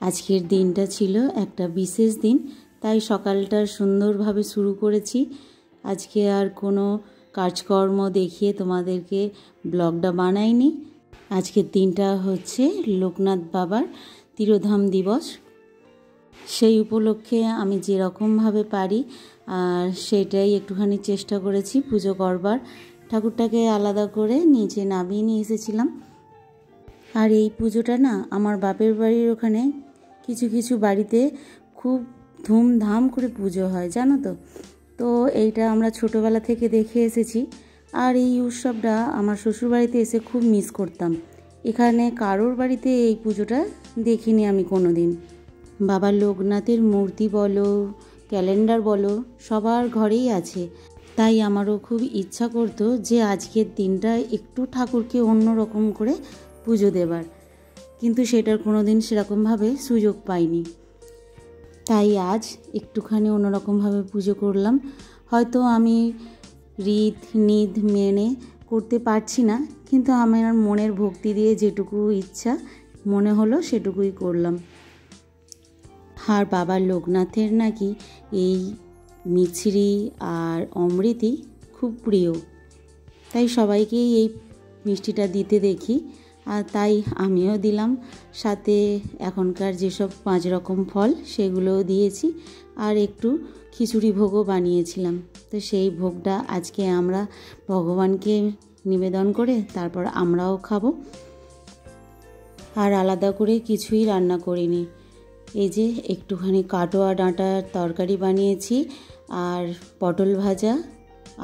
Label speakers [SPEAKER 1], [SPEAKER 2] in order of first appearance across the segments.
[SPEAKER 1] আজকের দিনটা ছিল একটা বিশেষ দিন, তাই সকালটা সুন্দরভাবে শুরু করেছি। আজকে আর কোনো কাজকর্ম দেখিয়ে তোমাদেরকে ব্লগটা বানাইনি। আজকের দিনটা হচ্ছে লোকনাথ বাবার তিরোধাম দিবস। সেই উপলক্ষে আমি যেরকমভাবে পারি আর সেটাই একটুখানি চেষ্টা করেছি পুজো করবার। ঠাকুরটাকে আলাদা করে নিচে নামিয়ে নিয়ে এসেছিলাম। আর এই পুজোটা না আমার বাপের বাড়ির ওখানে কিছু কিছু বাড়িতে খুব ধুমধাম করে পুজো হয়, জানো তো। তো এইটা আমরা ছোটোবেলা থেকে দেখে এসেছি। আর এই উৎসবটা আমার শ্বশুরবাড়িতে এসে খুব মিস করতাম। এখানে কারোর বাড়িতে এই পুজোটা দেখিনি আমি কোনো দিন। বাবা লোকনাথের মূর্তি বলো, ক্যালেন্ডার বলো, সবার ঘরেই আছে। তাই আমারও খুব ইচ্ছা করতো যে আজকের দিনটা একটু ঠাকুরকে অন্য রকম করে পুজো দেবার, কিন্তু সেটার কোনো দিন সেরকমভাবে সুযোগ পাইনি। তাই আজ একটুখানি অন্যরকমভাবে পুজো করলাম। হয়তো আমি রীত নীতি মেনে করতে পারছি না, কিন্তু আমার মনের ভক্তি দিয়ে যেটুকু ইচ্ছা মনে হলো সেটুকুই করলাম। আর বাবা লোকনাথের নাকি এই মিছরি আর অমৃতি খুব প্রিয়, তাই সবাইকেই এই মিষ্টিটা দিতে দেখি। আর তাই আমিও দিলাম, সাথে এখনকার যেসব 5 রকম ফল সেগুলোও দিয়েছি, আর একটু খিচুড়ি ভোগও বানিয়েছিলাম। তো সেই ভোগটা আজকে আমরা ভগবানকে নিবেদন করে তারপর আমরাও খাবো। আর আলাদা করে কিছুই রান্না করিনি। এই যে একটুখানি কাটোয়া ডাঁটার তরকারি বানিয়েছি, আর পটল ভাজা,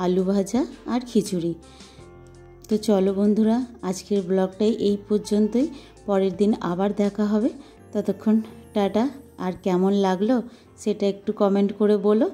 [SPEAKER 1] আলু ভাজা আর খিচুড়ি। তো চলো বন্ধুরা, আজকের ব্লগটাই এই পর্যন্তই। পরের দিন আবার দেখা হবে। ততক্ষণ টাটা। আর কেমন লাগলো সেটা একটু কমেন্ট করে বলো।